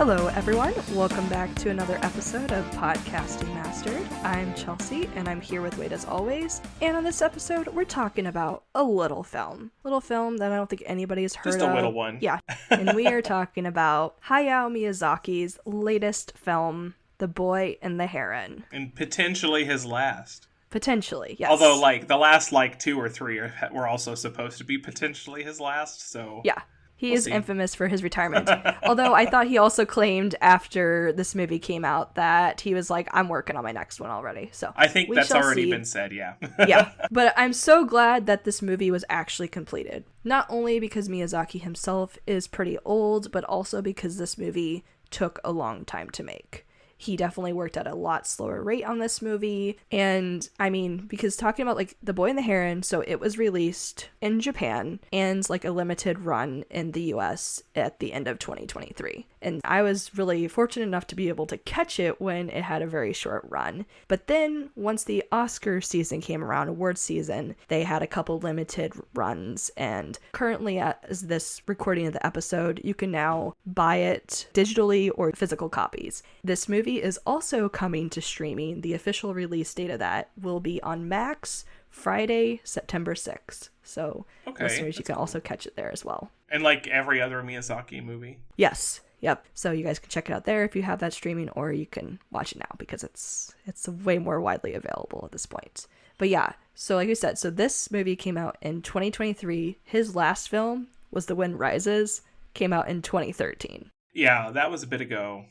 Hello, everyone. Welcome back to another episode of Podcasting Mastered. I'm Chelsea, and I'm here with Wade as always. And on this episode, we're talking about a little film. Little film that I don't think anybody's heard of. Just a little one. Yeah. And we are talking about Hayao Miyazaki's latest film, The Boy and the Heron. And potentially his last. Potentially, yes. Although, the last, 2 or 3 were also supposed to be potentially his last, so... Yeah. He is infamous for his retirement. Although I thought he also claimed after this movie came out that he was like, I'm working on my next one already. So I think that's already been said, yeah. Yeah. But I'm so glad that this movie was actually completed. Not only because Miyazaki himself is pretty old, but also because this movie took a long time to make. He definitely worked at a lot slower rate on this movie. And I mean, because talking about The Boy and the Heron, so it was released in Japan and a limited run in the US at the end of 2023. And I was really fortunate enough to be able to catch it when it had a very short run. But then once the Oscar season came around, award season, they had a couple limited runs. And currently, as this recording of the episode, you can now buy it digitally or physical copies. This movie is also coming to streaming. The official release date of that will be on Max Friday, September 6th. So listeners, you can also catch it there as well. And like every other Miyazaki movie. Yes. Yep. So you guys can check it out there if you have that streaming, or you can watch it now because it's way more widely available at this point. But yeah, so like you said, so this movie came out in 2023. His last film was The Wind Rises, came out in 2013. Yeah, that was a bit ago.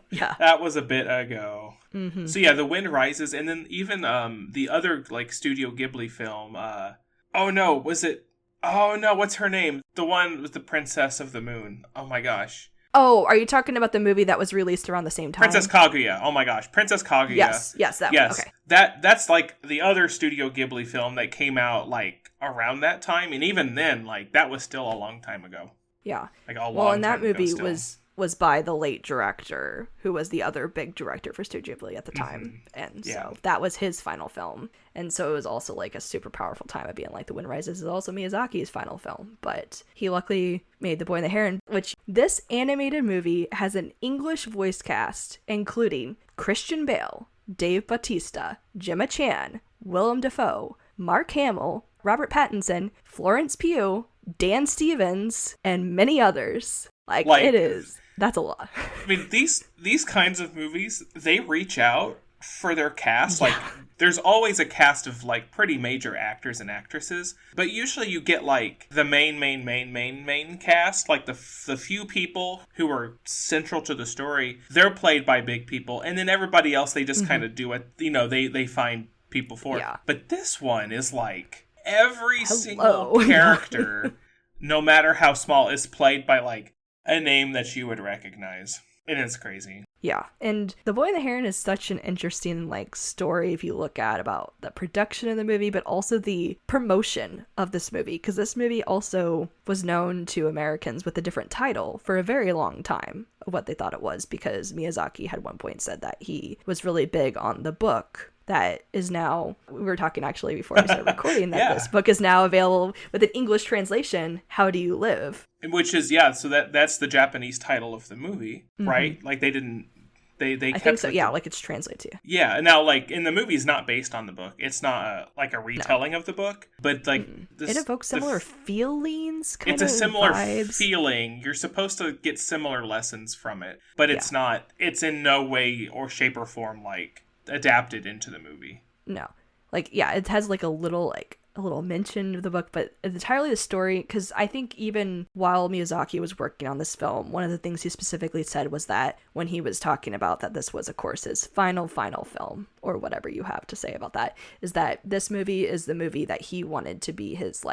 Yeah. That was a bit ago. Mm-hmm. So yeah, The Wind Rises, and then even the other Studio Ghibli film, what's her name? The one with the Princess of the Moon. Oh my gosh. Oh, are you talking about the movie that was released around the same time? Princess Kaguya. Oh my gosh, Princess Kaguya. Yes, that one. Okay. That's the other Studio Ghibli film that came out around that time, and even then, that was still a long time ago. Yeah. And that movie was by the late director, who was the other big director for Studio Ghibli at the time. Mm-hmm. And so that was his final film. And so it was also a super powerful time of being The Wind Rises is also Miyazaki's final film. But he luckily made The Boy and the Heron, which this animated movie has an English voice cast, including Christian Bale, Dave Bautista, Gemma Chan, Willem Dafoe, Mark Hamill, Robert Pattinson, Florence Pugh, Dan Stevens, and many others. That's a lot. I mean, these kinds of movies, they reach out for their cast. Yeah. There's always a cast of pretty major actors and actresses, but usually you get the main cast, the few people who are central to the story. They're played by big people, and then everybody else, they just kind of do it. They find people for it. But this one is every single character, no matter how small, is played by a name that you would recognize. And it's crazy. Yeah. And The Boy and the Heron is such an interesting story if you look at about the production of the movie, but also the promotion of this movie, because this movie also was known to Americans with a different title for a very long time of what they thought it was, because Miyazaki had one point said that he was really big on the book that is now, we were talking actually before we started recording, that This book is now available with an English translation, How Do You Live? Which is, so that's the Japanese title of the movie, right? They didn't, they I think so, it's translated to. Yeah, and now, in the movie is not based on the book. It's not a retelling of the book, but it evokes similar feelings, it's a similar vibes. Feeling. You're supposed to get similar lessons from it, but it's not, it's in no way or shape or form adapted into the movie. No. It has a little mention of the book, but it's entirely the story, because I think even while Miyazaki was working on this film, one of the things he specifically said was that when he was talking about that this was, of course, his final film, or whatever you have to say about that, is that this movie is the movie that he wanted to be his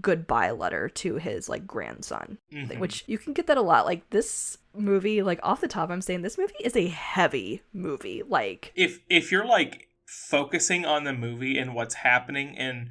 goodbye letter to his grandson, which you can get that a lot. This movie, off the top, I'm saying this movie is a heavy movie. If you're focusing on the movie and what's happening and,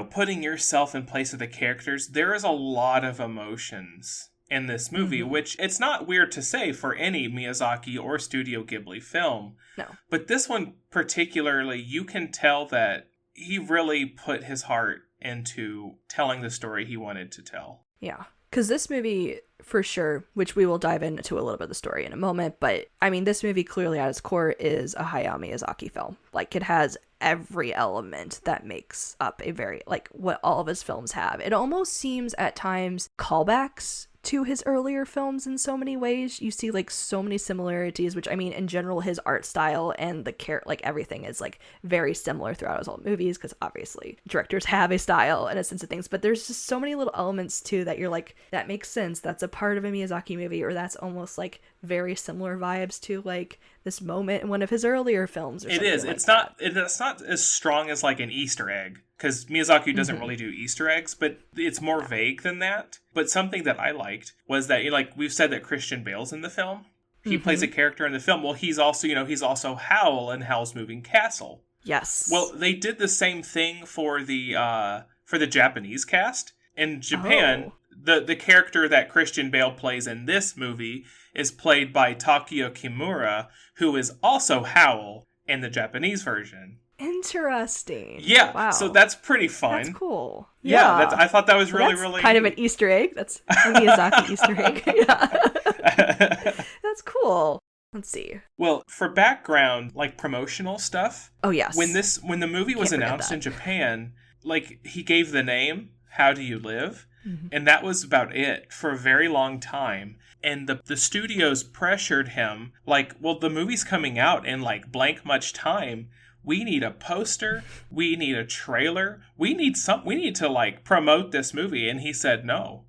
putting yourself in place of the characters, there is a lot of emotions in this movie, which it's not weird to say for any Miyazaki or Studio Ghibli film. No. But this one particularly, you can tell that he really put his heart into telling the story he wanted to tell. Yeah. Because this movie, for sure, which we will dive into a little bit of the story in a moment, but I mean, this movie clearly at its core is a Hayao Miyazaki film. Like, it has every element that makes up a very, like, what all of his films have. It almost seems at times callbacks to his earlier films in so many ways. You see like so many similarities, which I mean, in general, his art style and the like everything is like very similar throughout his old movies, because obviously directors have a style and a sense of things, but there's just so many little elements too that you're like, that makes sense, that's a part of a Miyazaki movie, or that's almost like very similar vibes to like this moment in one of his earlier films or it something. Is like it's that. it's not as strong as like an Easter egg, because Miyazaki doesn't really do Easter eggs, but it's more vague than that. But something that I liked was that, like we've said, that Christian Bale's in the film. He plays a character in the film. Well, he's also Howl in Howl's Moving Castle. Yes. Well, they did the same thing for the Japanese cast. In Japan, the character that Christian Bale plays in this movie is played by Takio Kimura, who is also Howl in the Japanese version. Interesting. Yeah, wow. So that's pretty fun. That's cool. Yeah, I thought that was really kind of an Easter egg. That's a Miyazaki Easter egg. Yeah. That's cool. Let's see. Well, for background, like promotional stuff. Oh yes. When the movie was announced in Japan, like he gave the name "How Do You Live," and that was about it for a very long time. And the studios pressured him, like, well, the movie's coming out in like blank much time. We need a poster. We need a trailer. We need to like promote this movie. And he said, no,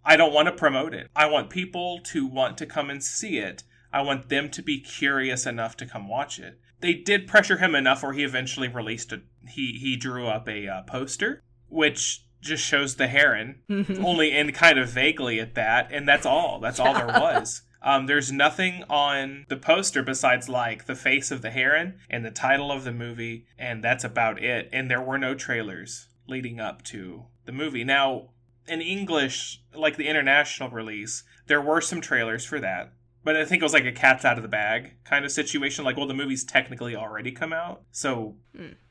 I don't want to promote it. I want people to want to come and see it. I want them to be curious enough to come watch it. They did pressure him enough where he eventually released he drew up a poster, which just shows the heron, only in kind of vaguely at that. And that's all there was. There's nothing on the poster besides like the face of the heron and the title of the movie, and that's about it. And there were no trailers leading up to the movie. Now, in English, like the international release, there were some trailers for that. But I think it was like a cat's out of the bag kind of situation. Like, well, the movie's technically already come out, so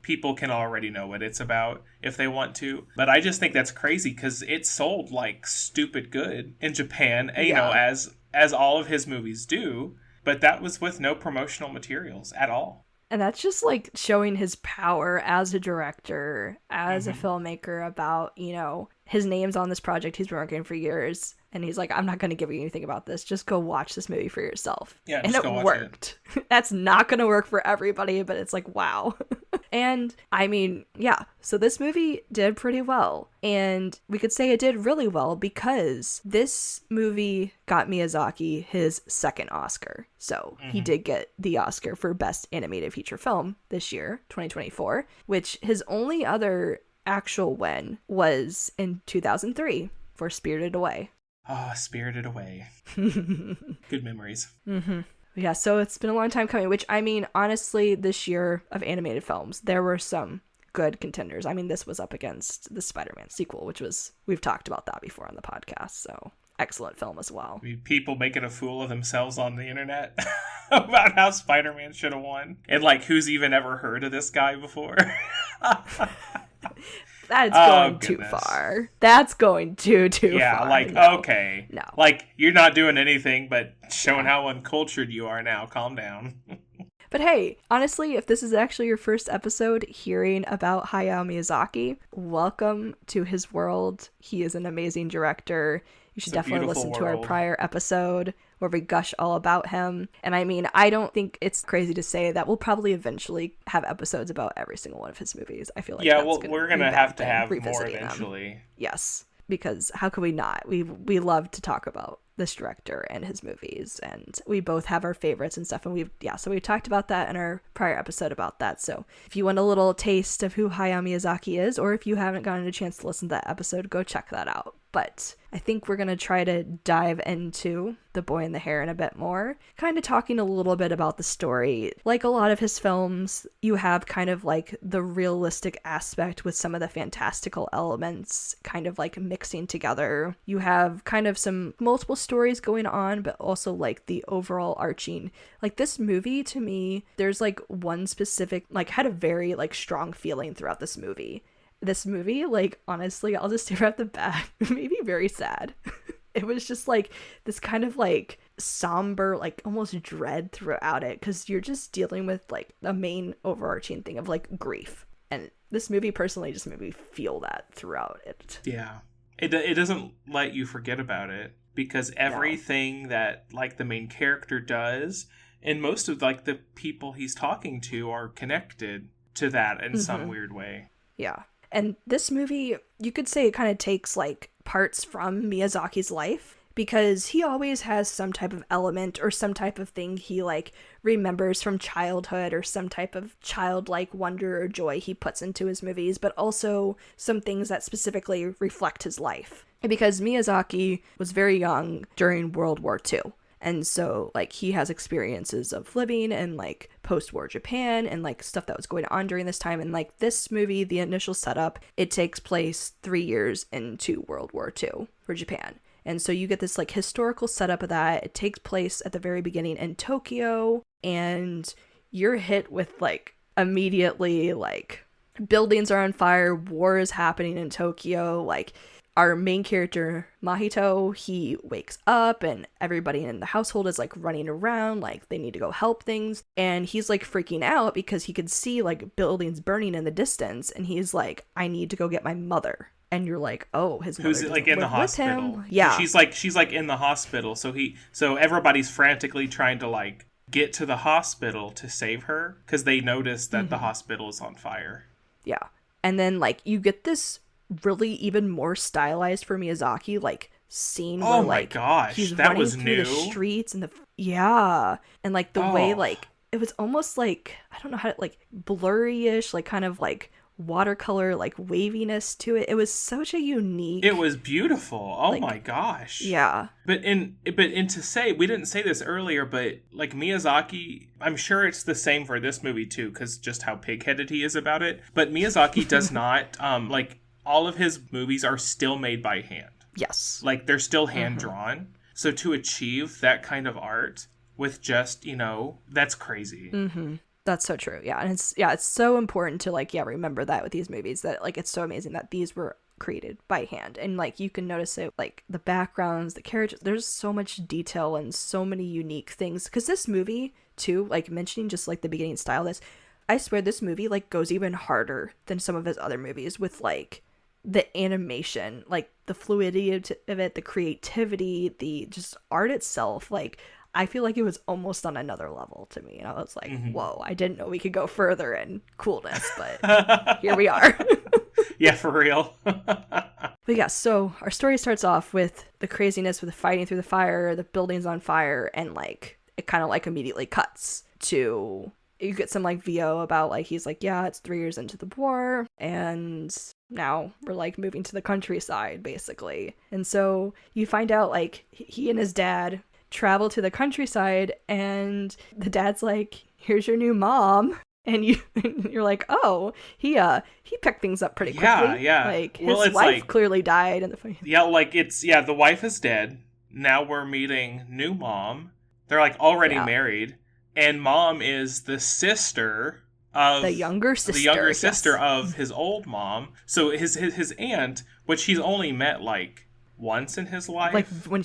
people can already know what it's about if they want to. But I just think that's crazy because it sold like stupid good in Japan, you know, as all of his movies do. But that was with no promotional materials at all. And that's just like showing his power as a director, as a filmmaker, about, you know, his name's on this project he's been working for years. And he's like, I'm not going to give you anything about this. Just go watch this movie for yourself. Yeah, and it worked. That's not going to work for everybody, but it's like, wow. And I mean, yeah. So this movie did pretty well. And we could say it did really well because this movie got Miyazaki his second Oscar. So he did get the Oscar for Best Animated Feature Film this year, 2024, which his only other actual win was in 2003 for Spirited Away. Oh, Spirited Away. Good memories. Yeah, so it's been a long time coming, which, I mean, honestly, this year of animated films, there were some good contenders. I mean, this was up against the Spider-Man sequel, which was, we've talked about that before on the podcast, so excellent film as well. People making a fool of themselves on the internet about how Spider-Man should have won. And, like, who's even ever heard of this guy before? That's going too far. That's going too far. Yeah, like, no. Okay. No. Like, you're not doing anything but showing how uncultured you are now. Calm down. But hey, honestly, if this is actually your first episode hearing about Hayao Miyazaki, welcome to his world. He is an amazing director. You should definitely listen to our prior episode where we gush all about him. And I mean, I don't think it's crazy to say that we'll probably eventually have episodes about every single one of his movies. I feel like we're gonna have to have more eventually. Them. Yes, because how could we not? We love to talk about this director and his movies, and we both have our favorites and stuff, and we talked about that in our prior episode about that. So if you want a little taste of who Hayao Miyazaki is, or if you haven't gotten a chance to listen to that episode, go check that out. But I think we're going to try to dive into The Boy and the Heron a bit more, kind of talking a little bit about the story. Like a lot of his films, you have kind of like the realistic aspect with some of the fantastical elements kind of like mixing together. You have kind of some multiple stories going on, but also like the overall arching. Like this movie, to me, there's like one specific, like had a very like strong feeling throughout this movie this movie, like, honestly, I'll just say right off the bat, it made me very sad. It was just like this kind of like somber, like almost dread throughout it, because you're just dealing with like the main overarching thing of like grief. And this movie personally just made me feel that throughout it. Yeah. It doesn't let you forget about it, because everything that like the main character does, and most of like the people he's talking to, are connected to that in some weird way. Yeah. And this movie, you could say it kind of takes like parts from Miyazaki's life, because he always has some type of element or some type of thing he like remembers from childhood, or some type of childlike wonder or joy he puts into his movies, but also some things that specifically reflect his life. Because Miyazaki was very young during World War II. And so, like, he has experiences of living in, like, post-war Japan and, like, stuff that was going on during this time. And, like, this movie, the initial setup, it takes place 3 years into World War II for Japan. And so you get this, like, historical setup of that. It takes place at the very beginning in Tokyo. And you're hit with, like, immediately, like, buildings are on fire. War is happening in Tokyo. Like, our main character, Mahito, he wakes up and everybody in the household is like running around, like they need to go help things. And he's like freaking out because he could see like buildings burning in the distance. And he's like, I need to go get my mother. And you're like, oh, his mother who's like in the hospital. Yeah. She's like in the hospital. So everybody's frantically trying to like get to the hospital to save her, because they notice that the hospital is on fire. Yeah. And then like you get this really even more stylized for Miyazaki like scene where like he's that running was through new. the streets and and like the way like it was almost like, I don't know how to, like blurry-ish, like kind of like watercolor like waviness to it. It was such a unique, it was beautiful. Oh like, my gosh. Yeah. But to say, we didn't say this earlier, but like Miyazaki, I'm sure it's the same for this movie too, because just how pig-headed he is about it. But Miyazaki does not like, all of his movies are still made by hand. Yes. Like, they're still hand-drawn. So to achieve that kind of art with just, that's crazy. That's so true. Yeah. And it's so important to, like, remember that with these movies, that, like, it's so amazing that these were created by hand. And, like, you can notice it, like, the backgrounds, the characters, there's so much detail and so many unique things. Because this movie, too, like, mentioning just, like, the beginning style of this, I swear this movie, like, goes even harder than some of his other movies with, like, the animation, like the fluidity of it, the creativity, the just art itself. Like, I feel like it was almost on another level to me. And I was like, whoa, I didn't know we could go further in coolness, but here we are. Yeah, for real. But yeah, so our story starts off with the craziness with the fighting through the fire, the buildings on fire, and like it kind of like immediately cuts to, you get some like VO about like, he's like, yeah, it's 3 years into the war, and now we're like moving to the countryside basically. And so you find out like he and his dad travel to the countryside, and the dad's like, here's your new mom. And you're like, oh, he picked things up pretty quickly. Yeah. Like his wife like, clearly died in the Yeah, like the wife is dead. Now we're meeting new mom. They're like already married, and mom is the sister of the younger sister of his old mom. So his aunt, which he's only met like once in his life, like when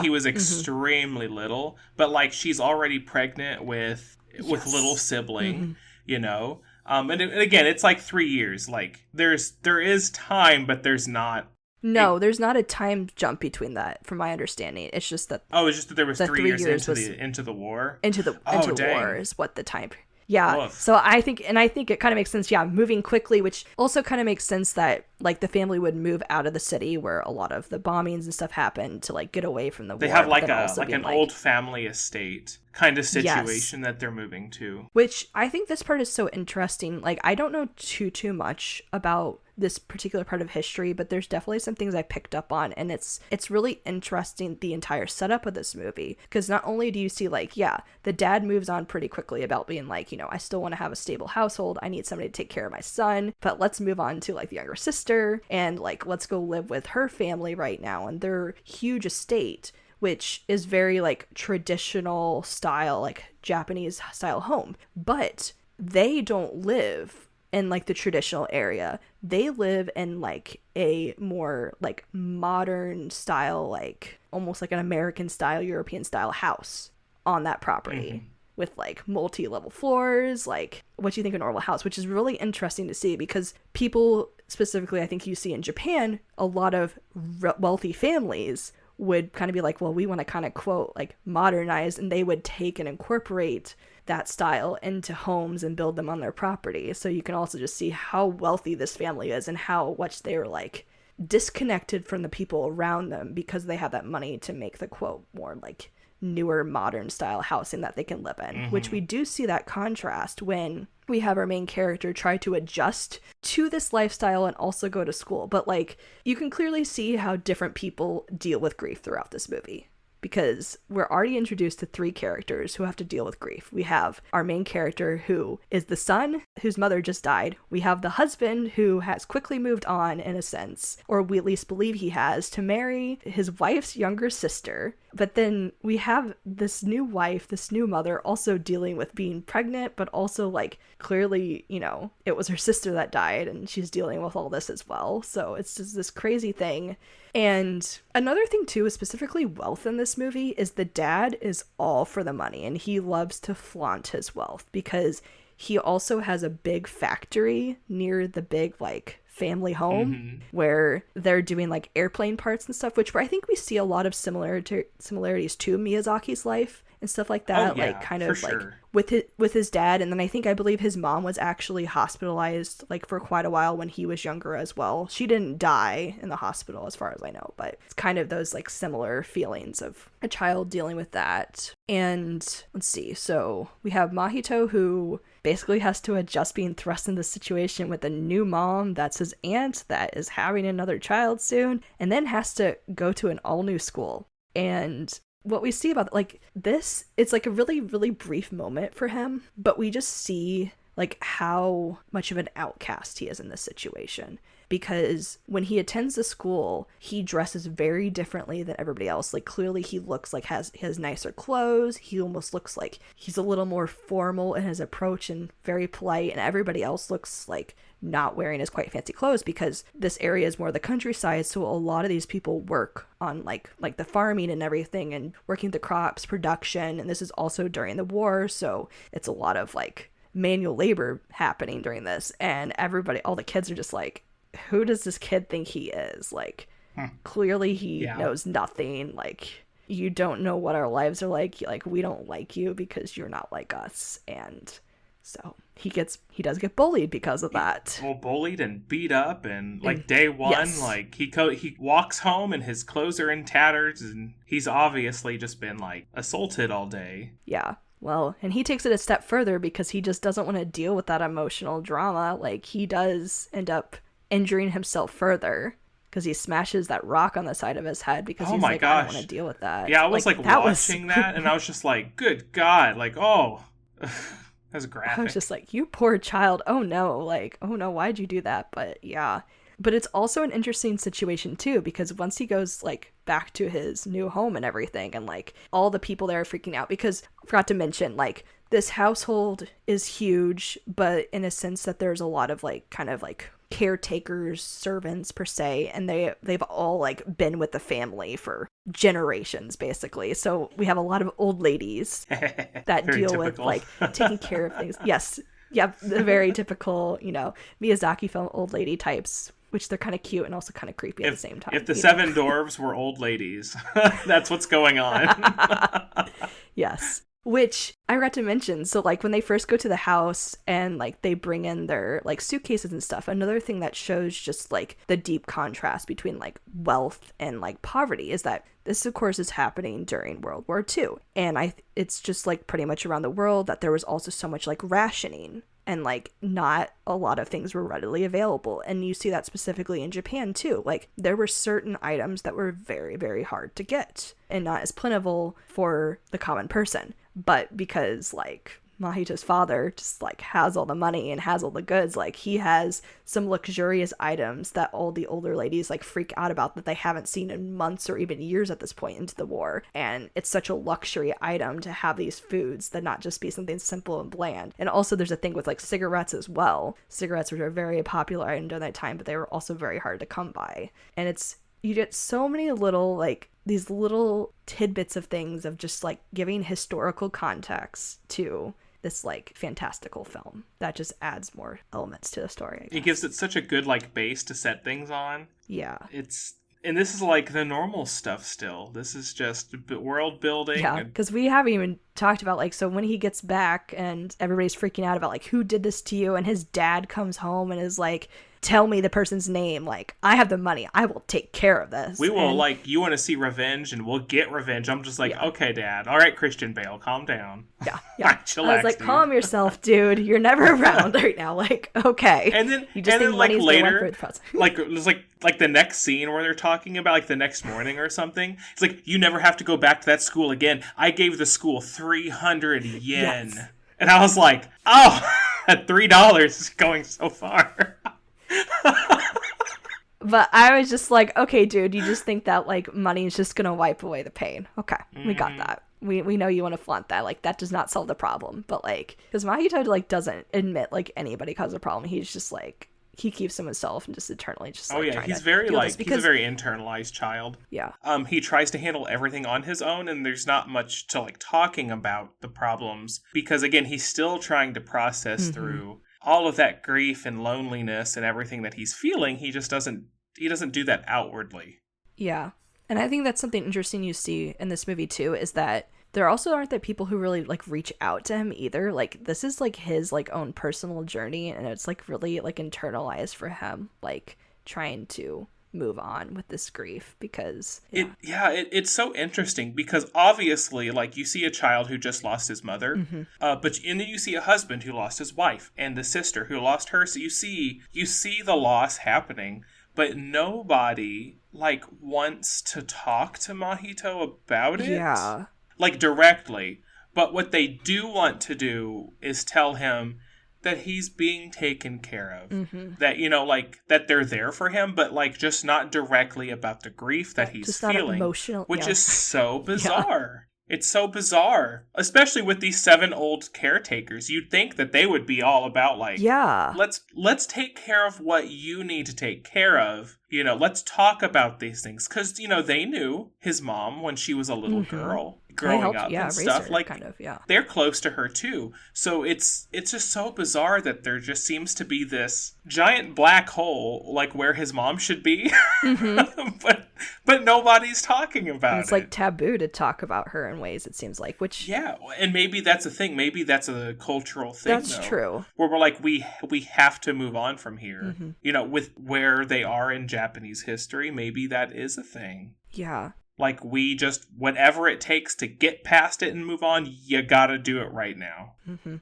he was extremely little, but like she's already pregnant with little sibling, and again, it's like 3 years. Like there is time, but there's not. No, there's not a time jump between that, from my understanding. It's just that. Oh, it's just that there was 3 years into the war. Into the war is what the time. Yeah. Oof. So I think it kind of makes sense. Yeah, moving quickly, which also kind of makes sense that like the family would move out of the city where a lot of the bombings and stuff happened to like get away from the war. They have like an old family estate kind of situation that they're moving to. Which I think this part is so interesting. Like, I don't know too much about this particular part of history, but there's definitely some things I picked up on, and it's really interesting, the entire setup of this movie, because not only do you see like, the dad moves on pretty quickly about being like, I still want to have a stable household, I need somebody to take care of my son, but let's move on to like the younger sister, and like let's go live with her family right now and their huge estate, which is very like traditional style, like Japanese style home, but they don't live in like the traditional area. They live in like a more like modern style, like almost like an American style, European style house on that property with like multi-level floors, like what you think of a normal house, which is really interesting to see because people specifically, I think you see in Japan, a lot of wealthy families would kind of be like, well, we want to kind of quote like modernize, and they would take and incorporate that style into homes and build them on their property. So you can also just see how wealthy this family is and how much they're like disconnected from the people around them because they have that money to make the quote more like newer modern style housing that they can live in, which we do see that contrast when we have our main character try to adjust to this lifestyle and also go to school. But like you can clearly see how different people deal with grief throughout this movie, because we're already introduced to 3 characters who have to deal with grief. We have our main character who is the son whose mother just died. We have the husband who has quickly moved on, in a sense, or we at least believe he has, to marry his wife's younger sister. But then we have this new wife, this new mother, also dealing with being pregnant, but also like clearly, you know, it was her sister that died and she's dealing with all this as well. So it's just this crazy thing. And another thing too is specifically wealth in this movie is the dad is all for the money and he loves to flaunt his wealth because he also has a big factory near the big like family home where they're doing like airplane parts and stuff, which I think we see a lot of similarities to Miyazaki's life and stuff like that. Like kind of like with his dad. And then I believe his mom was actually hospitalized like for quite a while when he was younger as well. She didn't die in the hospital as far as I know, but it's kind of those like similar feelings of a child dealing with that. And let's see, so we have Mahito, who basically has to adjust being thrust in this situation with a new mom that's his aunt that is having another child soon, and then has to go to an all new school. And what we see about like this, it's like a really, really brief moment for him, but we just see like how much of an outcast he is in this situation. Because when he attends the school, he dresses very differently than everybody else. Like clearly he looks like he has nicer clothes. He almost looks like he's a little more formal in his approach and very polite. And everybody else looks like not wearing his quite fancy clothes because this area is more the countryside. So a lot of these people work on like the farming and everything and working the crops, production. And this is also during the war. So it's a lot of like manual labor happening during this. And everybody, all the kids are just like, who does this kid think he is? Like, clearly he knows nothing. Like, you don't know what our lives are like. Like, we don't like you because you're not like us. And so he does get bullied because of that. Well, bullied and beat up, and like day one, like he walks home and his clothes are in tatters, and he's obviously just been like assaulted all day. Yeah. Well, and he takes it a step further because he just doesn't want to deal with that emotional drama. Like, he does end up injuring himself further because he smashes that rock on the side of his head because he's like, I don't want to deal with that. Yeah, I was like watching that and I was just like, good God, like, oh, that's graphic. I was just like, you poor child. Oh no, like, oh no, why'd you do that? But yeah. But it's also an interesting situation too, because once he goes like back to his new home and everything, and like all the people there are freaking out because I forgot to mention, like, this household is huge, but in a sense that there's a lot of like kind of like caretakers, servants per se, and they've all like been with the family for generations basically. So we have a lot of old ladies that deal typical. With like taking care of things. Yes. Yeah, the very typical, you know, Miyazaki film old lady types, which they're kind of cute and also kind of creepy at the same time. If the seven dwarves were old ladies, that's what's going on. Yes. Which I forgot to mention, so like when they first go to the house and like they bring in their like suitcases and stuff, another thing that shows just like the deep contrast between like wealth and like poverty is that this of course is happening during World War II. And it's just like pretty much around the world that there was also so much like rationing and like not a lot of things were readily available. And you see that specifically in Japan too. Like there were certain items that were very, very hard to get and not as plentiful for the common person. But because like Mahito's father just like has all the money and has all the goods. Like he has some luxurious items that all the older ladies like freak out about that they haven't seen in months or even years at this point into the war. And it's such a luxury item to have these foods that not just be something simple and bland. And also there's a thing with like cigarettes as well. Cigarettes were a very popular item during that time, but they were also very hard to come by. And you get so many little like these little tidbits of things of just like giving historical context to this like fantastical film that just adds more elements to the story, I guess. It gives it such a good like base to set things on. Yeah. And this is like the normal stuff still. This is just world building. Yeah, because we haven't even talked about like, so when he gets back and everybody's freaking out about like, who did this to you? And his dad comes home and is like, tell me the person's name. Like, I have the money. I will take care of this. We will, like, you want to see revenge and we'll get revenge. I'm just like, okay, Dad. All right, Christian Bale, calm down. Yeah. Chillax, I was like, dude. calm yourself, dude. You're never around right now. Like, okay. And then, you just think like money's later, like it was like the next scene where they're talking about like the next morning or something. It's like, you never have to go back to that school again. I gave the school 300 yen. Yes. And I was like, oh, at $3 is going so far. But I was just like, okay, dude, you just think that like money is just gonna wipe away the pain. Okay, we got that. We know you want to flaunt that. Like, that does not solve the problem. But like, because Mahito like doesn't admit like anybody caused a problem. He's just like, he keeps to himself and just eternally just like, he's very like he's a very internalized child. Yeah. He tries to handle everything on his own, and there's not much to like talking about the problems because again, he's still trying to process through all of that grief and loneliness and everything that he's feeling. He just doesn't do that outwardly. Yeah. And I think that's something interesting you see in this movie too, is that there also aren't that people who really like reach out to him either. Like, this is like his like own personal journey, and it's like really like internalized for him, like trying to move on with this grief because it's so interesting because obviously like you see a child who just lost his mother, and then you see a husband who lost his wife and the sister who lost her. So you see the loss happening, but nobody like wants to talk to Mahito about it. Yeah. Like directly. But what they do want to do is tell him that he's being taken care of. That, you know, like, that they're there for him, but, like, just not directly about the grief that he's just feeling. Not emotional. Which is so bizarre. It's so bizarre. Especially with these 7 old caretakers. You'd think that they would be all about, like, let's take care of what you need to take care of. You know, let's talk about these things. Because, you know, they knew his mom when she was a little girl. Growing up and stuff, like they're close to her too. So it's just so bizarre that there just seems to be this giant black hole, like where his mom should be, but nobody's talking about it. It's like taboo to talk about her in ways, it seems like. Which and maybe that's a thing. Maybe that's a cultural thing. That's true. Where we're like we have to move on from here. You know, with where they are in Japanese history, maybe that is a thing. Yeah. Like, we just, whatever it takes to get past it and move on, you gotta do it right now.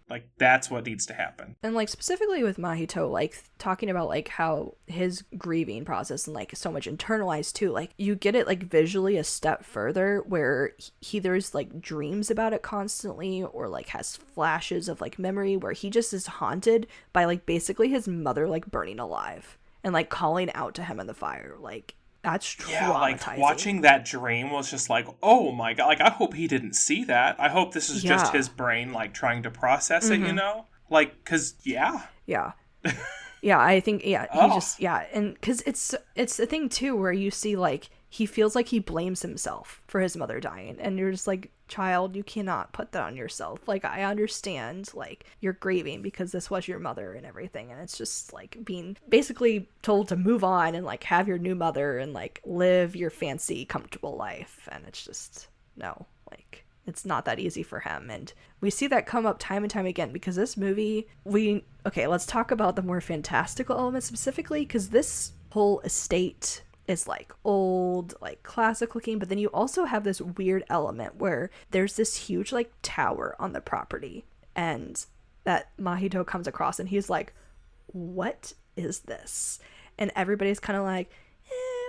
Like, that's what needs to happen. And, like, specifically with Mahito, like, talking about, like, how his grieving process and, like, so much internalized, too. Like, you get it, like, visually a step further where he there's, like, dreams about it constantly or, like, has flashes of, like, memory where he just is haunted by, like, basically his mother, like, burning alive and, like, calling out to him in the fire, like... That's traumatizing. Yeah, like, watching that dream was just like, oh my god, like, I hope he didn't see that. I hope this is just his brain, like, trying to process it, you know? Like, because, Yeah, I think, he just, and, because it's a thing, too, where you see, like, he feels like he blames himself for his mother dying, and you're just like, child, you cannot put that on yourself. Like, I understand, like, you're grieving because this was your mother and everything, and it's just, like, being basically told to move on and, like, have your new mother and, like, live your fancy, comfortable life, and it's just, no, like, it's not that easy for him, and we see that come up time and time again, because this movie, let's talk about the more fantastical elements specifically, because this whole estate is like old, like classic looking, but then you also have this weird element where there's this huge like tower on the property, and that Mahito comes across and he's like, what is this? And everybody's kind of like,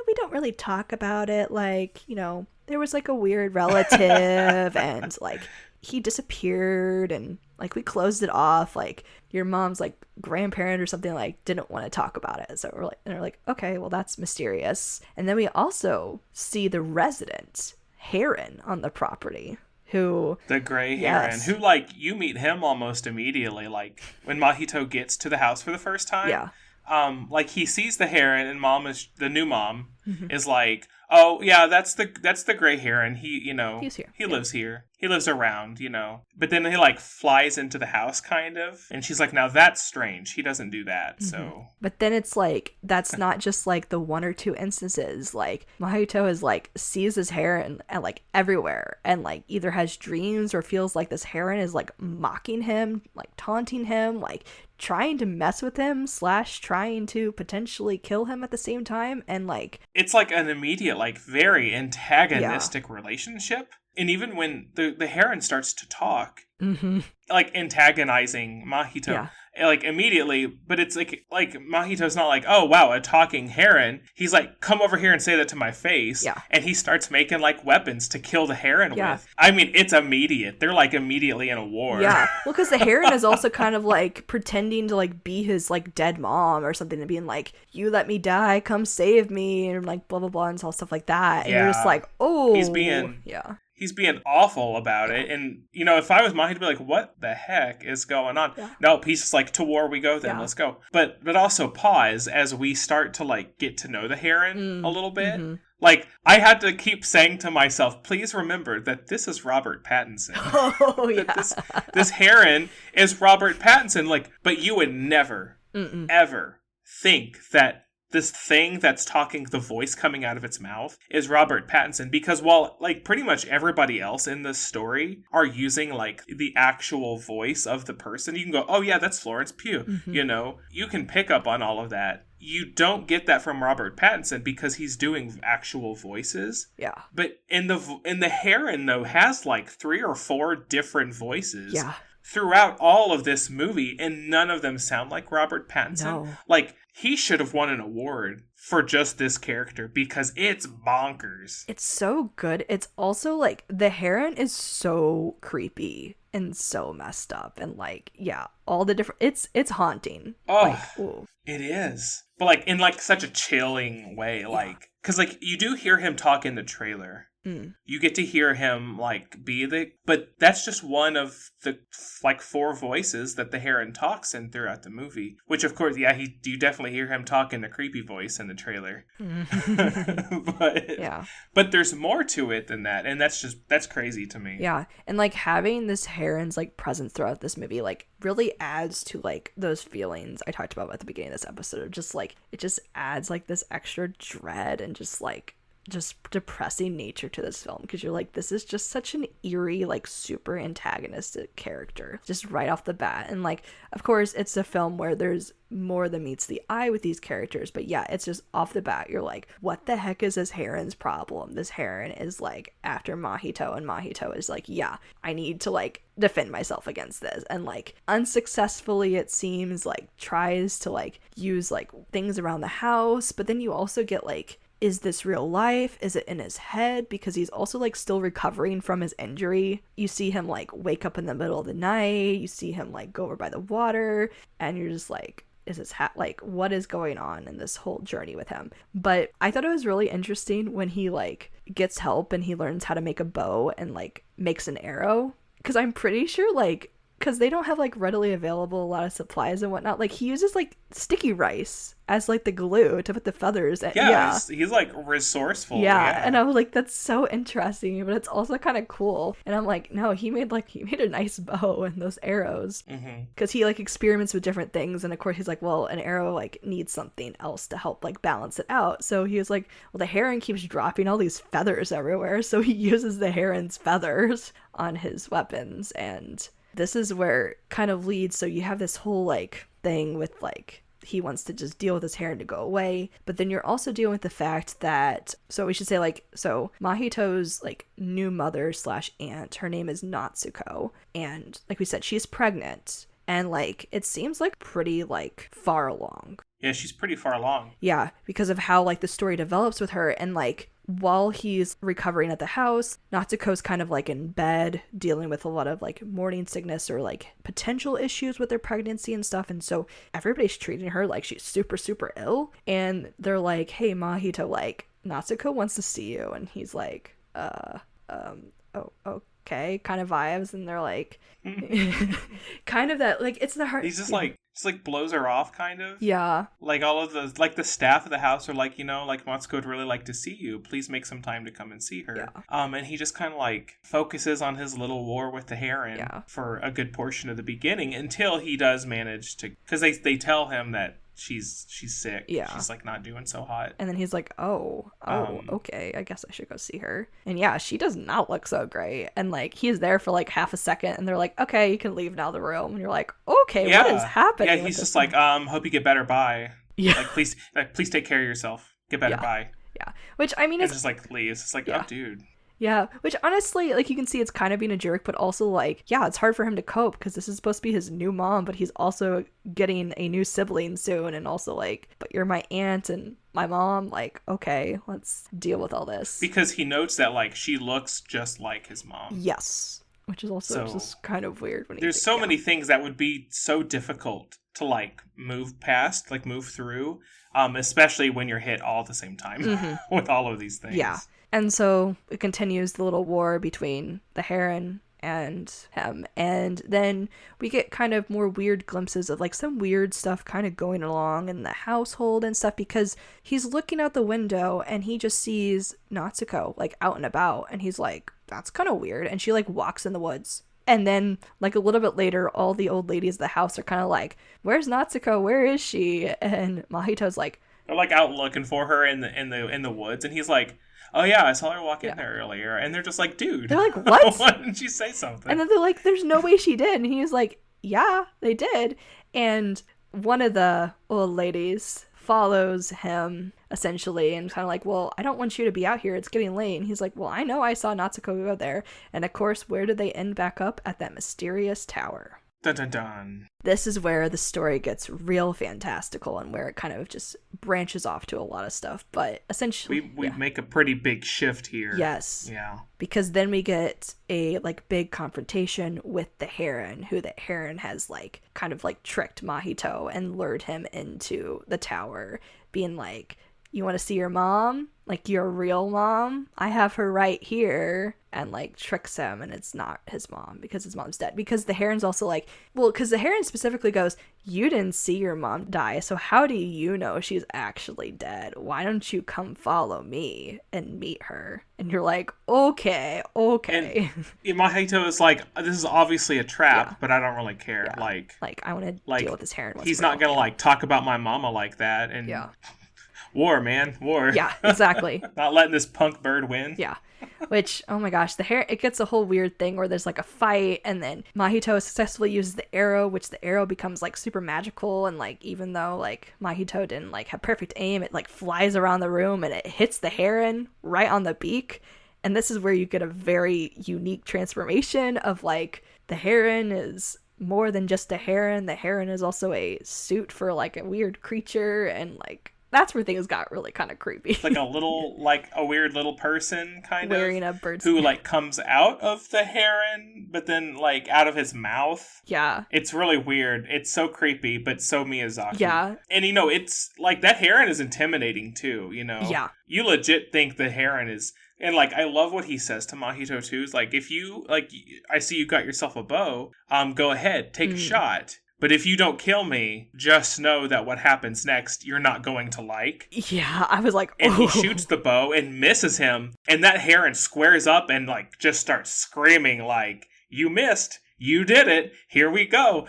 we don't really talk about it, like, you know, there was like a weird relative and like he disappeared and like we closed it off, like your mom's like grandparent or something like didn't want to talk about it, so we're like okay, well that's mysterious. And then we also see the resident Heron on the property, who the gray Heron, who like you meet him almost immediately, like when Mahito gets to the house for the first time. Yeah. Like he sees the Heron, and the new mom is like, oh yeah, that's the gray Heron. He, he's here. He lives here. He lives around, But then he like flies into the house kind of, and she's like, now that's strange. He doesn't do that. So, but then it's like that's not just like the one or two instances. Like Mahito is like sees this Heron and like everywhere, and like either has dreams or feels like this Heron is like mocking him, like taunting him, like trying to mess with him / trying to potentially kill him at the same time. And like it's like an immediate, like very antagonistic relationship. And even when the Heron starts to talk, like antagonizing Mahito, like immediately, but it's like Mahito's not like, oh wow, a talking Heron. He's like, come over here and say that to my face. Yeah. And he starts making like weapons to kill the Heron with. I mean, it's immediate. They're like immediately in a war. Yeah. Well, because the Heron is also kind of like pretending to like be his like dead mom or something, and being like, you let me die, come save me, and like blah blah blah and all stuff like that. And you're just like, oh, he's being awful about it. And, if I was Mahito, I'd be like, what the heck is going on? Yeah. Nope, he's just like, to war we go then, let's go. But also pause as we start to, like, get to know the Heron a little bit. Like, I had to keep saying to myself, please remember that this is Robert Pattinson. Oh, yeah. this Heron is Robert Pattinson. Like, but you would never, ever think that this thing that's talking, the voice coming out of its mouth, is Robert Pattinson. Because while, like, pretty much everybody else in this story are using, like, the actual voice of the person, you can go, oh, yeah, that's Florence Pugh. You can pick up on all of that. You don't get that from Robert Pattinson because he's doing actual voices. Yeah. But in the Heron, though, has, like, 3 or 4 different voices. Yeah. Throughout all of this movie, and none of them sound like Robert Pattinson. No. Like, he should have won an award for just this character because it's bonkers. It's so good. It's also, like, the Heron is so creepy and so messed up. And, like, yeah, all the different... It's haunting. Oh, like, it is. But, like, in, like, such a chilling way. Like, because, like, you do hear him talk in the trailer. You get to hear him, like, but that's just one of the, like, 4 voices that the Heron talks in throughout the movie. Which, of course, you definitely hear him talk in a creepy voice in the trailer. But there's more to it than that, and that's crazy to me. Yeah, and, like, having this Heron's, like, presence throughout this movie, like, really adds to, like, those feelings I talked about at the beginning of this episode of just, like, it just adds, like, this extra dread and just depressing nature to this film, because you're like, this is just such an eerie, like, super antagonistic character just right off the bat. And, like, of course it's a film where there's more than meets the eye with these characters, but yeah, it's just off the bat you're like, what the heck is this Heron's problem? This Heron is like after Mahito, and Mahito is like, yeah, I need to like defend myself against this, and like unsuccessfully, it seems, like tries to like use like things around the house. But then you also get like, is this real life? Is it in his head? Because he's also like still recovering from his injury. You see him like wake up in the middle of the night. You see him like go over by the water, and you're just like, is this like, what is going on in this whole journey with him? But I thought it was really interesting when he like gets help and he learns how to make a bow and like makes an arrow. Because I'm pretty sure like, because they don't have like readily available a lot of supplies and whatnot, like he uses like sticky rice as like the glue to put the feathers in. He's like resourceful. And I was like, that's so interesting, but it's also kind of cool. And I'm like, no, he made a nice bow and those arrows, because he like experiments with different things. And of course he's like, well, an arrow like needs something else to help like balance it out. So he was like, well, the Heron keeps dropping all these feathers everywhere, so he uses the Heron's feathers on his weapons. And this is where it kind of leads. So you have this whole like thing with like, he wants to just deal with his Heron to go away, but then you're also dealing with the fact that, so we should say like, so Mahito's like new mother / aunt, her name is Natsuko, and like we said, she's pregnant, and like it seems like pretty like far along. Yeah, she's pretty far along. Yeah, because of how, like, the story develops with her. And, like, while he's recovering at the house, Natsuko's kind of, like, in bed dealing with a lot of, like, morning sickness or, like, potential issues with their pregnancy and stuff. And so everybody's treating her like she's super, super ill. And they're like, hey, Mahito, like, Natsuko wants to see you. And he's like, oh, okay, kind of vibes. And they're like, kind of that, like, it's the heart. He's just like, blows her off, kind of. Yeah. Like, all of the, like, the staff of the house are like, like, Matsuko would really like to see you. Please make some time to come and see her. Yeah. And he just kind of, like, focuses on his little war with the Heron for a good portion of the beginning until he does manage to, because they tell him that she's sick. Yeah. She's, like, not doing so hot. And then he's like, okay, I guess I should go see her. And yeah, she does not look so great. And, like, he's there for, like, half a second, and they're like, okay, you can leave now the room. And you're like, okay, what is happening? Yeah, he's just like, hope you get better, bye. Yeah. Like, please take care of yourself. Get better, bye. Yeah. Which, I mean, it's just, like, leaves. It's like, oh, dude. Yeah, which honestly, like, you can see it's kind of being a jerk, but also, like, yeah, it's hard for him to cope because this is supposed to be his new mom, but he's also getting a new sibling soon, and also, like, but you're my aunt and my mom, like, okay, let's deal with all this. Because he notes that, like, she looks just like his mom. Yes, which is also just kind of weird. There's so many things that would be so difficult to, like, move past, like, move through, especially when you're hit all at the same time with all of these things. Yeah. And so it continues the little war between the Heron and him. And then we get kind of more weird glimpses of, like, some weird stuff kind of going along in the household and stuff, because he's looking out the window and he just sees Natsuko, like, out and about. And he's like, that's kind of weird. And she, like, walks in the woods. And then, like, a little bit later, all the old ladies of the house are kind of like, where's Natsuko? Where is she? And Mahito's like, they're, like, out looking for her in the woods. And he's like, oh yeah, I saw her walk in there earlier. And they're just like, dude. They're like, what? Why didn't she say something? And then they're like, there's no way she did. And he was like, yeah, they did. And one of the old ladies follows him, essentially, and kind of like, well, I don't want you to be out here. It's getting late. And he's like, well, I know I saw Natsuko go there. And of course, where did they end back up? At that mysterious tower. Dun dun dun. This is where the story gets real fantastical and where it kind of just branches off to a lot of stuff. But essentially, we make a pretty big shift here. Yes. Yeah. Because then we get a, like, big confrontation with the Heron, who the Heron has, like, kind of, like, tricked Mahito and lured him into the tower, being like, you want to see your mom? Like, your real mom? I have her right here. And, like, tricks him, and it's not his mom because his mom's dead. Because the Heron's also like, well, because the Heron specifically goes, you didn't see your mom die, so how do you know she's actually dead? Why don't you come follow me and meet her? And you're like, okay. And Mahito is like, this is obviously a trap, but I don't really care. Yeah. Like, I want to deal with this Heron. He's not gonna, like, talk about my mama like that. And war, man, war. Yeah, exactly. Not letting this punk bird win. Yeah. Which, oh my gosh, the Heron, it gets a whole weird thing where there's, like, a fight, and then Mahito successfully uses the arrow, which the arrow becomes, like, super magical, and, like, even though, like, Mahito didn't, like, have perfect aim, it, like, flies around the room, and it hits the Heron right on the beak. And this is where you get a very unique transformation of, like, the Heron is more than just a heron. The Heron is also a suit for, like, a weird creature, and, like, that's where things got really kind of creepy. Like a weird little person, kind wearing of. A bird's who, like, comes out of the Heron, but then, like, out of his mouth. Yeah. It's really weird. It's so creepy, but so Miyazaki. Yeah. And, it's, like, that Heron is intimidating, too, Yeah. You legit think the Heron is... And, like, I love what he says to Mahito, too. Is like, if you, like, I see you got yourself a bow, go ahead, take a shot. But if you don't kill me, just know that what happens next, you're not going to like. Yeah, I was like, oh. And he shoots the bow and misses him. And that Heron squares up and, like, just starts screaming, like, you missed. You did it. Here we go.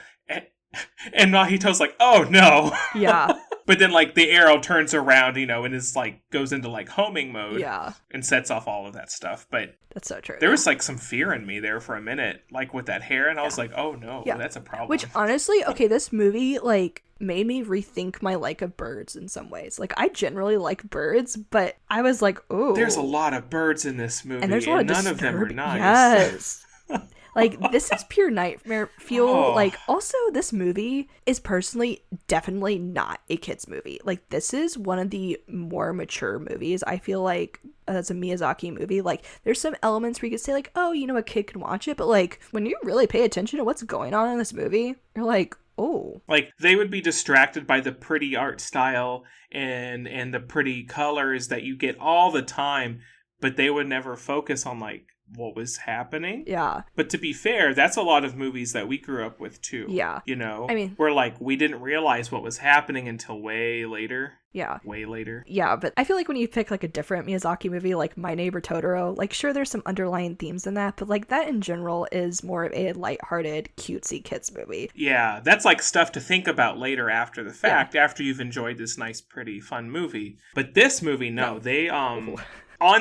And Mahito's like, oh, no. Yeah. But then, like, the arrow turns around, and is, like, goes into, like, homing mode. Yeah. And sets off all of that stuff. But that's so true. There was, like, some fear in me there for a minute, like, with that Heron. I was like, oh, no, that's a problem. Which, honestly, okay, this movie, like, made me rethink my like of birds in some ways. Like, I generally like birds, but I was like, oh. There's a lot of birds in this movie, and there's a lot of none of them are nice. Yes. Like, this is pure nightmare fuel. Oh. Like, also, this movie is personally definitely not a kid's movie. Like, this is one of the more mature movies, I feel like, as a Miyazaki movie. Like, there's some elements where you could say, like, oh, you know, a kid can watch it. But, like, when you really pay attention to what's going on in this movie, you're like, oh. Like, they would be distracted by the pretty art style and the pretty colors that you get all the time, but they would never focus on, like, what was happening. Yeah. But to be fair, that's a lot of movies that we grew up with, too. Yeah. You know? I mean... where, like, we didn't realize what was happening until way later. Yeah. Way later. Yeah, but I feel like when you pick, like, a different Miyazaki movie, like My Neighbor Totoro, like, sure, there's some underlying themes in that, but, like, that in general is more of a lighthearted, cutesy kids movie. Yeah, that's, like, stuff to think about later after the fact, after you've enjoyed this nice, pretty, fun movie. But this movie, no. They, on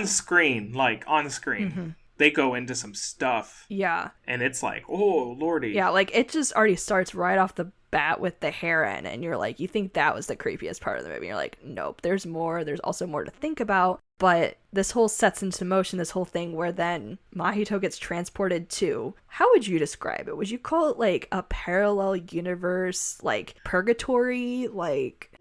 screen, Mm-hmm. they go into some stuff. Yeah. And it's like, oh, lordy. Yeah, like, it just already starts right off the bat with the Heron, and you're like, you think that was the creepiest part of the movie. You're like, nope, there's more. There's also more to think about. But this whole sets into motion this whole thing where then Mahito gets transported to, how would you describe it? Would you call it like a parallel universe, like purgatory? Like,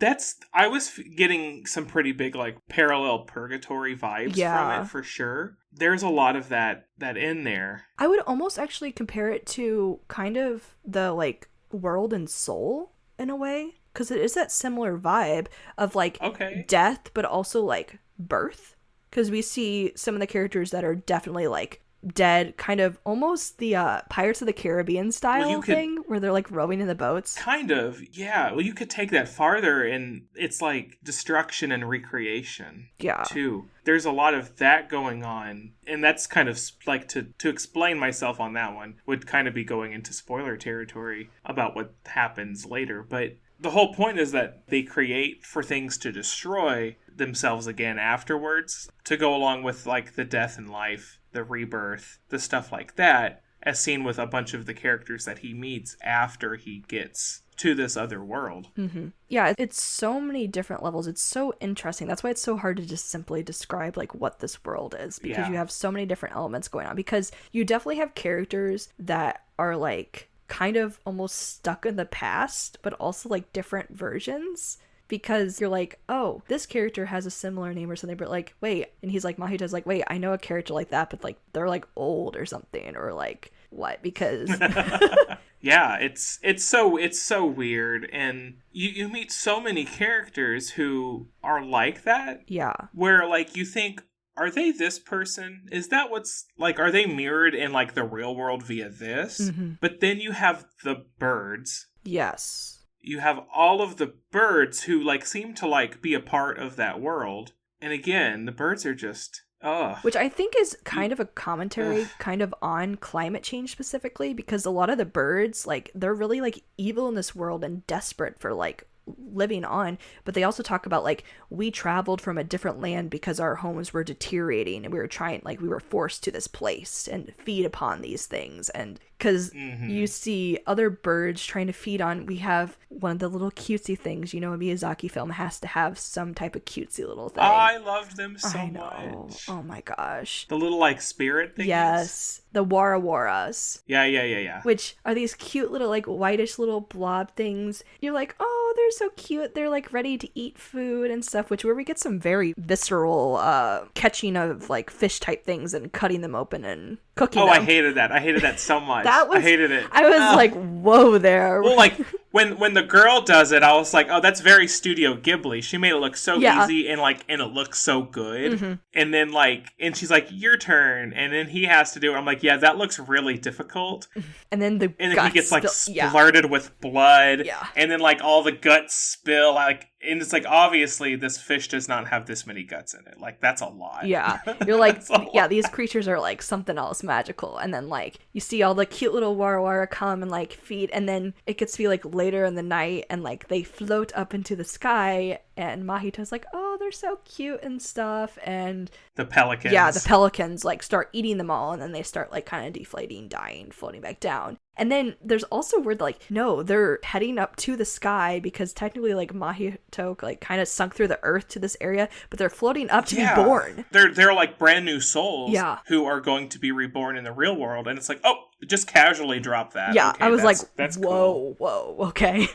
I was getting some pretty big, like, parallel purgatory vibes from it, for sure. There's a lot of that in there. I would almost actually compare it to kind of the, like, World and Soul in a way, because it is that similar vibe of, like, death, but also, like, birth, because we see some of the characters that are definitely, like, dead, kind of almost the Pirates of the Caribbean style thing, where they're, like, rowing in the boats. Kind of, yeah. Well, you could take that farther, and it's like destruction and recreation. Yeah. Too. There's a lot of that going on, and that's kind of like to explain myself on that one would kind of be going into spoiler territory about what happens later. But the whole point is that they create for things to destroy themselves again afterwards, to go along with, like, the death and life, the rebirth, the stuff like that, as seen with a bunch of the characters that he meets after he gets to this other world. Mm-hmm. Yeah, it's so many different levels. It's so interesting. That's why it's so hard to just simply describe, like, what this world is, because you have so many different elements going on, because you definitely have characters that are, like, kind of almost stuck in the past, but also, like, different versions, because you're like, oh, this character has a similar name or something, but, like, wait, and he's like, Mahito's like, wait, I know a character like that, but, like, they're, like, old or something, or, like, what, because yeah, it's so weird, and you meet so many characters who are like that. Yeah. Where, like, you think, are they this person? Is that what's, like, are they mirrored in, like, the real world via this? Mm-hmm. But then you have the birds. Yes. You have all of the birds who, like, seem to, like, be a part of that world. And again, the birds are just, ugh. Which I think is kind of a commentary kind of on climate change specifically, because a lot of the birds, like, they're really, like, evil in this world and desperate for, like, living on, but they also talk about, like, we traveled from a different land because our homes were deteriorating and we were forced to this place and feed upon these things, and because you see other birds trying to feed on, we have one of the little cutesy things, you know, a Miyazaki film has to have some type of cutesy little thing. I loved them so much. Oh my gosh. The little, like, spirit things. Yes. The warawaras. Yeah. Which are these cute little, like, whitish little blob things. You're like, oh, they're so cute. They're, like, ready to eat food and stuff, which where we get some very visceral catching of, like, fish type things and cutting them open and cooking them. I hated that so much. I hated it. I was like, whoa there. Well, like, when the girl does it, I was like, oh, that's very Studio Ghibli. She made it look so easy and it looks so good. Mm-hmm. And then, like, and she's like, your turn. And then he has to do it. I'm like, yeah, that looks really difficult. And then then he gets, like, splurted with blood. Yeah. And then, like, all the guts spill. Like, and it's like, obviously, this fish does not have this many guts in it. Like, that's a lot. Yeah. You're like, yeah, these creatures are, like, something else magical. And then, like, you see all the cute little warawara come and, like, feed. And then it gets to be, like, later in the night. And, like, they float up into the sky. And Mahito's like, oh, they're so cute and stuff. And the pelicans. Yeah, the pelicans, like, start eating them all. And then they start, like, kind of deflating, dying, floating back down. And then there's also where, like, no, they're heading up to the sky because technically, like, Mahito, like, kind of sunk through the earth to this area, but they're floating up to be born. They're like brand new souls who are going to be reborn in the real world. And it's like, oh, just casually drop that. Yeah, okay, I was that's whoa, cool. whoa, okay.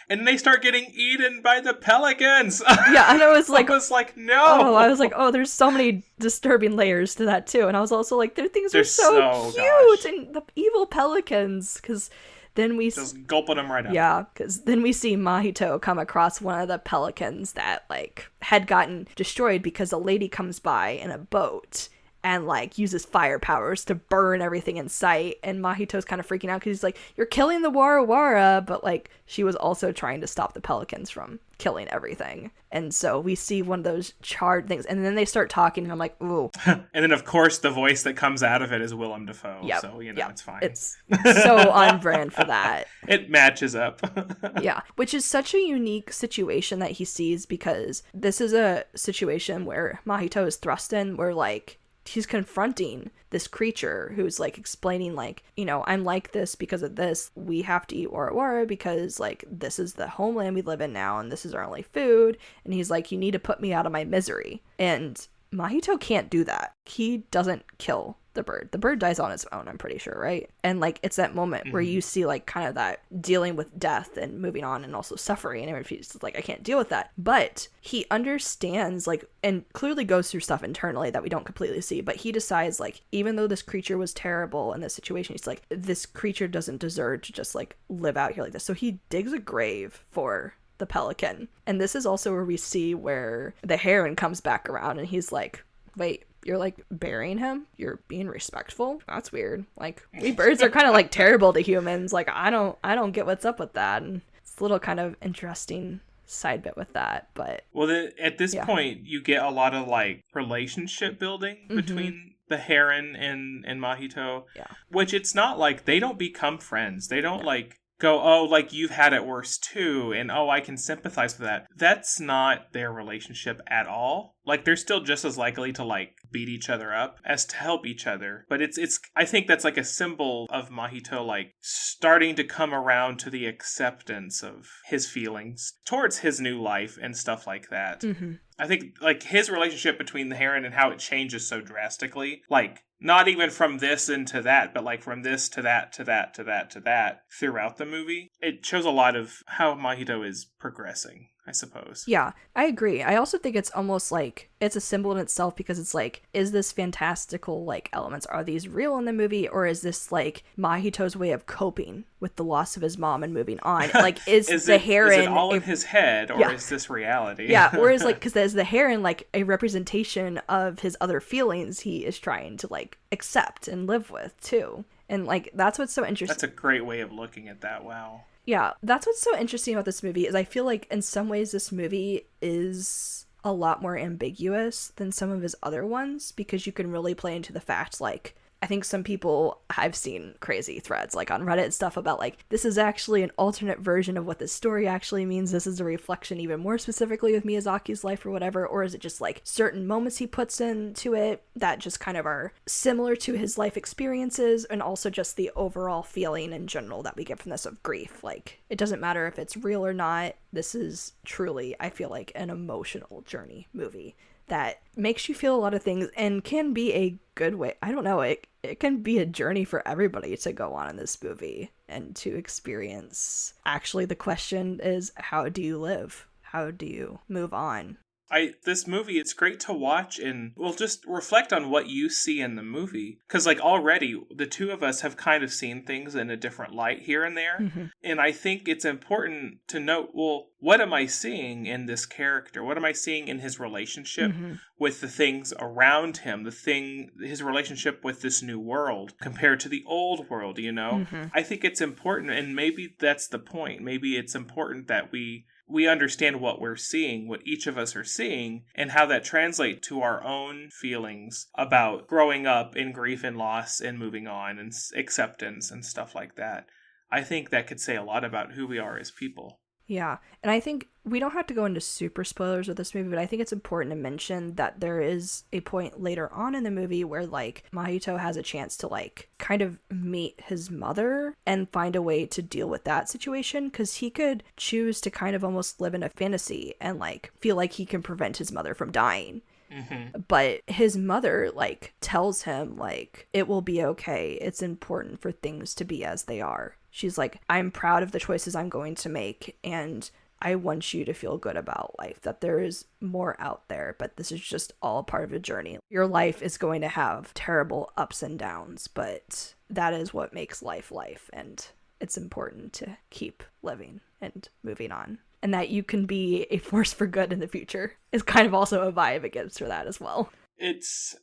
And they start getting eaten by the pelicans. Yeah, and I was like, no. Oh, I was like, oh, there's so many disturbing layers to that too. And I was also like, their things are so cute, gosh. and the evil pelicans, because then we just gulping them right up. Yeah, because then we see Mahito come across one of the pelicans that like had gotten destroyed because a lady comes by in a boat and like uses fire powers to burn everything in sight, and Mahito's kind of freaking out because he's like, you're killing the Warawara, but like she was also trying to stop the pelicans from killing everything. And so we see one of those charred things, and then they start talking, and I'm like, ooh. And then of course the voice that comes out of it is Willem Dafoe. Yep. So it's fine. It's so on brand for that. It matches up. Yeah, which is such a unique situation that he sees, because this is a situation where Mahito is thrust in, where like he's confronting this creature who's like explaining like, I'm like this because of this. We have to eat Warawara because like this is the homeland we live in now, and this is our only food. And he's like, you need to put me out of my misery. And Mahito can't do that. He doesn't kill the bird. The bird dies on its own, I'm pretty sure, right? And like it's that moment where you see like kind of that dealing with death and moving on and also suffering, and he's like, I can't deal with that. But he understands like, and clearly goes through stuff internally that we don't completely see, but he decides like, even though this creature was terrible in this situation, he's like, this creature doesn't deserve to just like live out here like this. So he digs a grave for the pelican. And this is also where we see where the heron comes back around, and he's like, wait, you're like burying him? You're being respectful? That's weird. Like, we birds are kind of like terrible to humans. Like, I don't get what's up with that. And it's a little kind of interesting side bit with that. But at this point you get a lot of like relationship building between the heron and Mahito. Yeah. Which it's not like they don't become friends. They don't like go, oh, like you've had it worse too, and oh, I can sympathize with that. That's not their relationship at all. Like they're still just as likely to like beat each other up as to help each other. But it's I think that's like a symbol of Mahito like starting to come around to the acceptance of his feelings towards his new life and stuff like that. Mm-hmm. I think like his relationship between the heron and how it changes so drastically, like not even from this into that, but like from this to that to that to that to that throughout the movie. It shows a lot of how Mahito is progressing, I suppose. Yeah, I agree. I also think it's almost like it's a symbol in itself, because it's like, is this fantastical like elements, are these real in the movie, or is this like Mahito's way of coping with the loss of his mom and moving on? Like, is the heron... Is it all in his head, or is this reality? Yeah, or is like, because is the heron like a representation of his other feelings he is trying to like accept and live with too? And like, that's what's so interesting. That's a great way of looking at that. Wow. Yeah, that's what's so interesting about this movie, is I feel like in some ways this movie is a lot more ambiguous than some of his other ones, because you can really play into the fact, like, I think some people, I've seen crazy threads like on Reddit and stuff about like, this is actually an alternate version of what this story actually means. This is a reflection even more specifically with Miyazaki's life or whatever. Or is it just like certain moments he puts into it that just kind of are similar to his life experiences, and also just the overall feeling in general that we get from this of grief. Like, it doesn't matter if it's real or not. This is truly, I feel like, an emotional journey movie that makes you feel a lot of things and can be a good way. I don't know, it can be a journey for everybody to go on in this movie and to experience. Actually, the question is, how do you live? How do you move on? This movie, it's great to watch, and we'll just reflect on what you see in the movie. Because, like, already, the two of us have kind of seen things in a different light here and there. Mm-hmm. And I think it's important to note, well, what am I seeing in this character? What am I seeing in his relationship with the things around him? His relationship with this new world compared to the old world, you know? Mm-hmm. I think it's important, and maybe that's the point. Maybe it's important that we understand what we're seeing, what each of us are seeing, and how that translates to our own feelings about growing up in grief and loss and moving on and acceptance and stuff like that. I think that could say a lot about who we are as people. Yeah, and I think we don't have to go into super spoilers with this movie, but I think it's important to mention that there is a point later on in the movie where, like, Mahito has a chance to, like, kind of meet his mother and find a way to deal with that situation, because he could choose to kind of almost live in a fantasy and, like, feel like he can prevent his mother from dying. But his mother, like, tells him, like, it will be okay. It's important for things to be as they are. She's like, I'm proud of the choices I'm going to make, and I want you to feel good about life, that there is more out there, but this is just all part of a journey. Your life is going to have terrible ups and downs, but that is what makes life, and it's important to keep living and moving on. And that you can be a force for good in the future is kind of also a vibe it gives for that as well. It's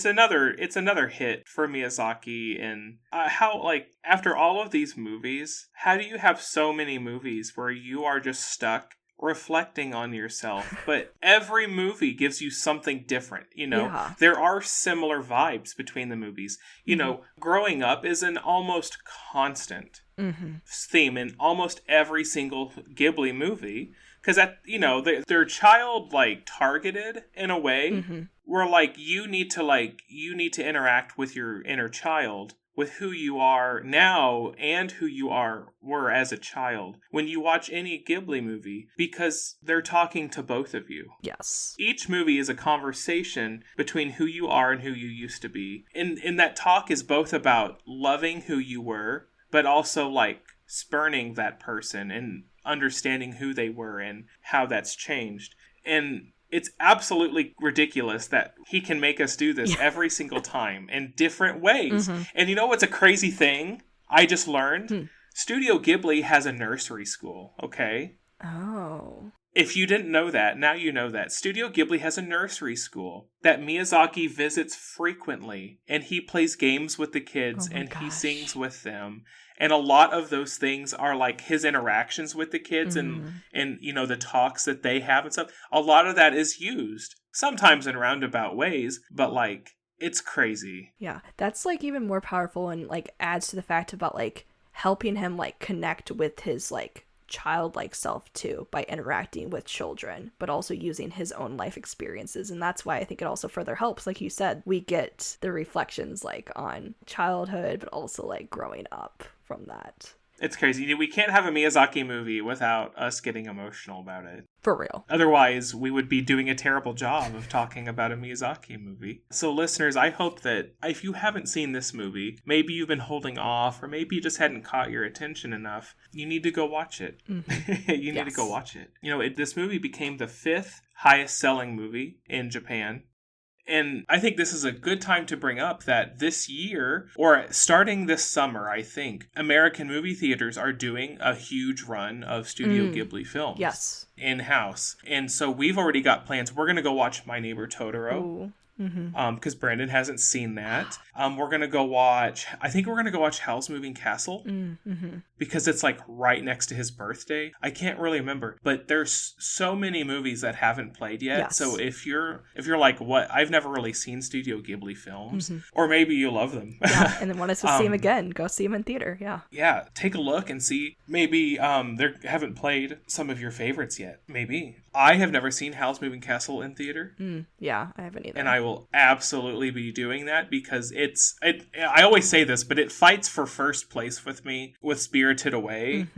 another hit for Miyazaki. And how, like, after all of these movies, how do you have so many movies where you are just stuck reflecting on yourself, but every movie gives you something different, you know? Yeah. There are similar vibes between the movies. You know, growing up is an almost constant theme in almost every single Ghibli movie, because they're child, like, targeted in a way where, like, you need to interact with your inner child, with who you are now and who you were as a child when you watch any Ghibli movie, because they're talking to both of you. Yes. Each movie is a conversation between who you are and who you used to be. And that talk is both about loving who you were, but also, like, spurning that person and understanding who they were and how that's changed. And it's absolutely ridiculous that he can make us do this every single time in different ways. And you know what's a crazy thing I just learned? Studio Ghibli has a nursery school, okay? Oh. If you didn't know that, now you know that. Studio Ghibli has a nursery school that Miyazaki visits frequently, and he plays games with the kids, and he sings with them. And a lot of those things are like his interactions with the kids and you know, the talks that they have and stuff. A lot of that is used, sometimes in roundabout ways, but, like, it's crazy. Yeah, that's, like, even more powerful and, like, adds to the fact about, like, helping him, like, connect with his, like, childlike self too, by interacting with children, but also using his own life experiences. And that's why I think it also further helps, like you said, we get the reflections, like, on childhood, but also, like, growing up from that. It's crazy. We can't have a Miyazaki movie without us getting emotional about it. For real. Otherwise, we would be doing a terrible job of talking about a Miyazaki movie. So, listeners, I hope that if you haven't seen this movie, maybe you've been holding off, or maybe you just hadn't caught your attention enough, you need to go watch it. You need to go watch it. You know, this movie became the 5th highest selling movie in Japan. And I think this is a good time to bring up that this year, or starting this summer, I think, American movie theaters are doing a huge run of Studio Ghibli films. Yes. In-house. And so we've already got plans. We're going to go watch My Neighbor Totoro. Ooh. Because Brandon hasn't seen that. We're going to go watch, I think we're going to go watch Howl's Moving Castle. Because it's, like, right next to his birthday. I can't really remember. But there's so many movies that haven't played yet. Yes. So if you're like, what? I've never really seen Studio Ghibli films. Or maybe you love them. Yeah, and then want us to see them again. Go see them in theater, yeah. Yeah, take a look and see. Maybe they haven't played some of your favorites yet. Maybe. I have never seen Howl's Moving Castle in theater. Yeah, I haven't either. And I will absolutely be doing that because I always say this, but it fights for first place with me with Spirited Away.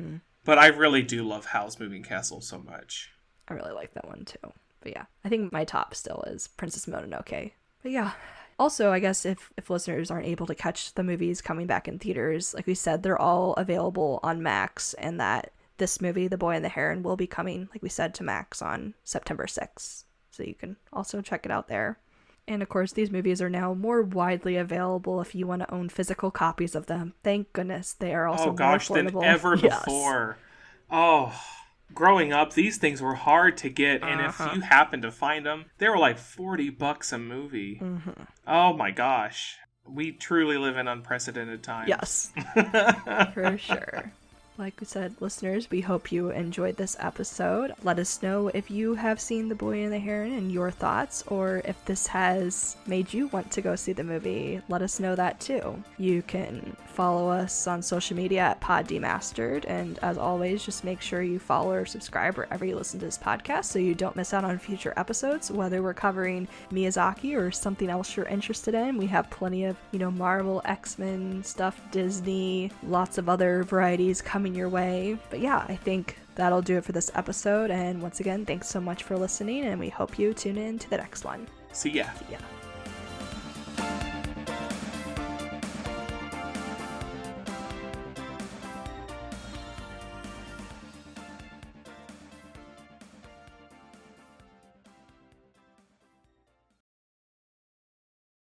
But I really do love Howl's Moving Castle so much. I really like that one too. But yeah, I think my top still is Princess Mononoke. But yeah. Also, I guess if listeners aren't able to catch the movies coming back in theaters, like we said, they're all available on Max, and that this movie, The Boy and the Heron, will be coming, like we said, to Max on September 6th. So you can also check it out there. And of course, these movies are now more widely available if you want to own physical copies of them. Thank goodness they are also more affordable than ever before. Oh, growing up, these things were hard to get, and if you happen to find them, they were like $40 a movie. Oh my gosh. We truly live in unprecedented times. Yes, for sure. Like we said, listeners, we hope you enjoyed this episode. Let us know if you have seen The Boy and the Heron and your thoughts, or if this has made you want to go see the movie. Let us know that too. You can follow us on social media at PodDemastered, and as always, just make sure you follow or subscribe wherever you listen to this podcast so you don't miss out on future episodes, whether we're covering Miyazaki or something else you're interested in. We have plenty of, Marvel, X-Men stuff, Disney, lots of other varieties coming your way. But yeah, I think That'll do it for this episode, and once again, thanks so much for listening, and we hope you tune in to the next one. See ya. See ya.